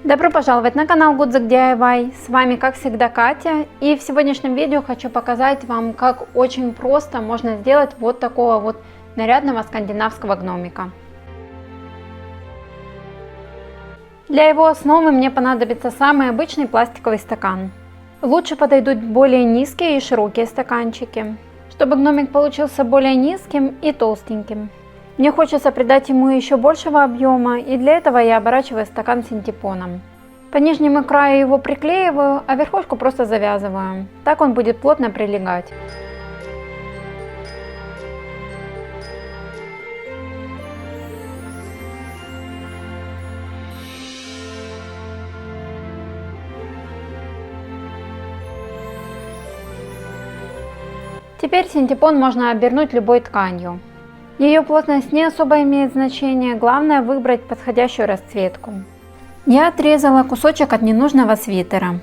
Добро пожаловать на канал Гудзик DIY, с вами как всегда Катя, и в сегодняшнем видео хочу показать вам, как очень просто можно сделать вот такого вот нарядного скандинавского гномика. Для его основы мне понадобится самый обычный пластиковый стакан. Лучше подойдут более низкие и широкие стаканчики, чтобы гномик получился более низким и толстеньким. Мне хочется придать ему еще большего объема, и для этого я оборачиваю стакан синтепоном. По нижнему краю его приклеиваю, а верхушку просто завязываю. Так он будет плотно прилегать. Теперь синтепон можно обернуть любой тканью. Ее плотность не особо имеет значения, главное выбрать подходящую расцветку. Я отрезала кусочек от ненужного свитера.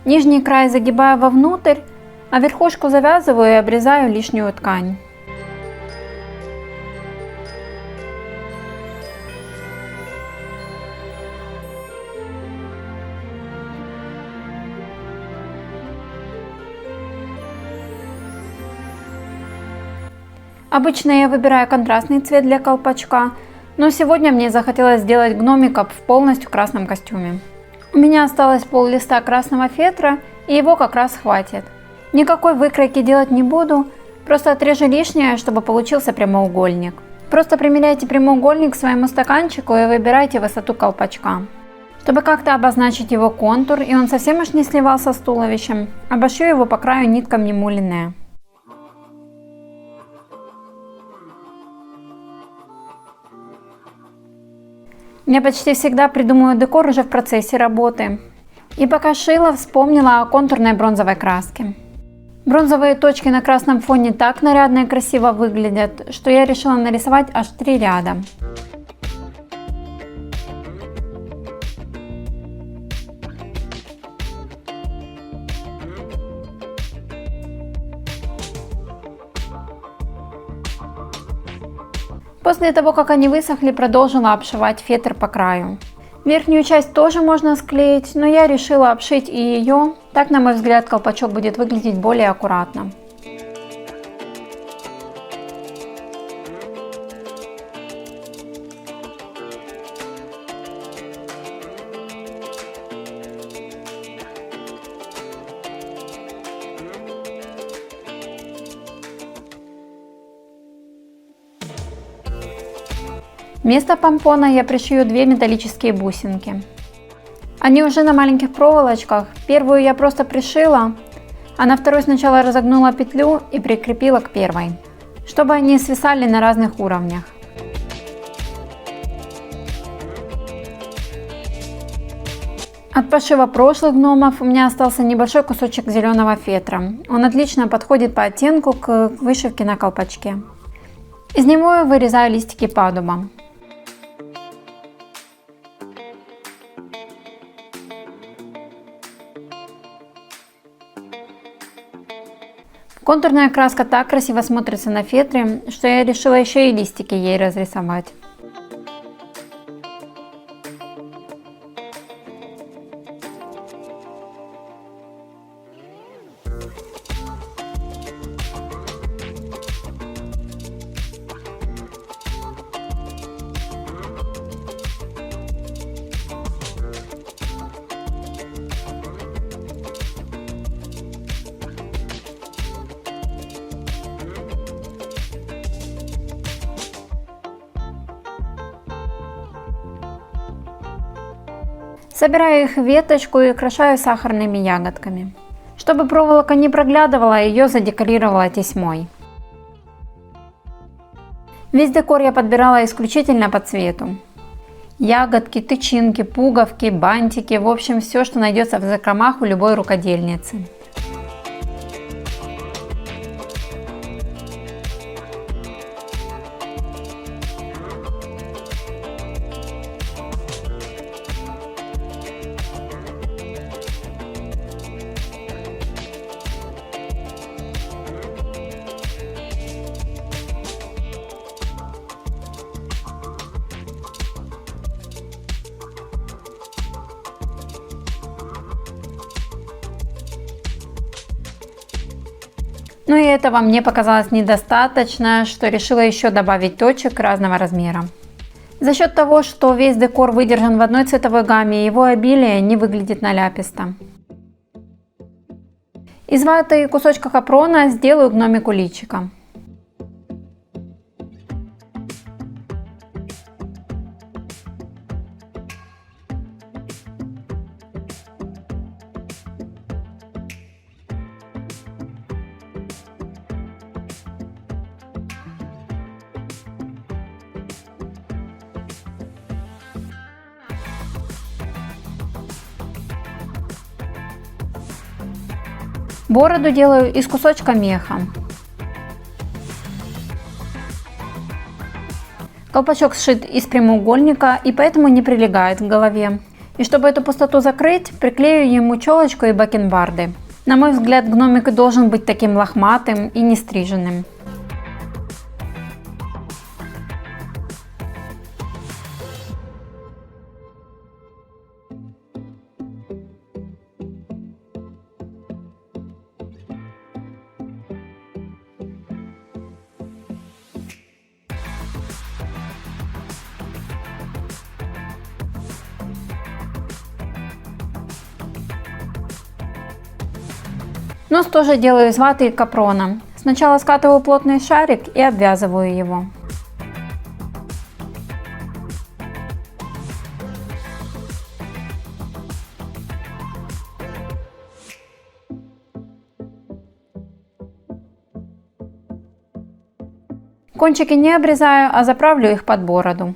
Нижний край загибаю вовнутрь, а верхушку завязываю и обрезаю лишнюю ткань. Обычно я выбираю контрастный цвет для колпачка, но сегодня мне захотелось сделать гномика в полностью красном костюме. У меня осталось пол листа красного фетра, и его как раз хватит. Никакой выкройки делать не буду, просто отрежу лишнее, чтобы получился прямоугольник. Просто примеряйте прямоугольник к своему стаканчику и выбирайте высоту колпачка. Чтобы как-то обозначить его контур, и он совсем уж не сливался с туловищем, обошью его по краю ниткам немуленные. Я почти всегда придумываю декор уже в процессе работы. И пока шила, вспомнила о контурной бронзовой краске. Бронзовые точки на красном фоне так нарядно и красиво выглядят, что я решила нарисовать аж 3 ряда. После того, как они высохли, продолжила обшивать фетр по краю. Верхнюю часть тоже можно склеить, но я решила обшить и ее. Так, на мой взгляд, колпачок будет выглядеть более аккуратно. Вместо помпона я пришью 2 металлические бусинки. Они уже на маленьких проволочках. Первую я просто пришила, а на второй сначала разогнула петлю и прикрепила к первой, чтобы они свисали на разных уровнях. От пошива прошлых гномов у меня остался небольшой кусочек зеленого фетра. Он отлично подходит по оттенку к вышивке на колпачке. Из него я вырезаю листики падуба. Контурная краска так красиво смотрится на фетре, что я решила еще и листики ей разрисовать. Собираю их в веточку и украшаю сахарными ягодками. Чтобы проволока не проглядывала, ее задекорировала тесьмой. Весь декор я подбирала исключительно по цвету. Ягодки, тычинки, пуговки, бантики, в общем все, что найдется в закромах у любой рукодельницы. Но и этого мне показалось недостаточно, что решила еще добавить точек разного размера. За счет того, что весь декор выдержан в одной цветовой гамме, его обилие не выглядит наляписто. Из ваты и кусочка капрона сделаю гномику личико. Бороду делаю из кусочка меха. Колпачок сшит из прямоугольника и поэтому не прилегает к голове. И чтобы эту пустоту закрыть, приклею ему челочку и бакенбарды. На мой взгляд, гномик должен быть таким лохматым и не стриженным. Нос тоже делаю из ваты и капрона. Сначала скатываю плотный шарик и обвязываю его. Кончики не обрезаю, а заправлю их под бороду.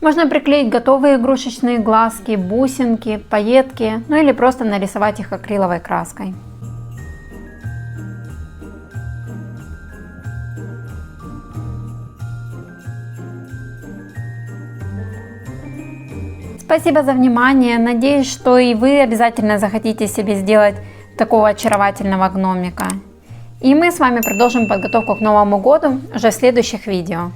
Можно приклеить готовые игрушечные глазки, бусинки, пайетки, ну или просто нарисовать их акриловой краской. Спасибо за внимание, надеюсь, что и вы обязательно захотите себе сделать такого очаровательного гномика. И мы с вами продолжим подготовку к Новому году уже в следующих видео.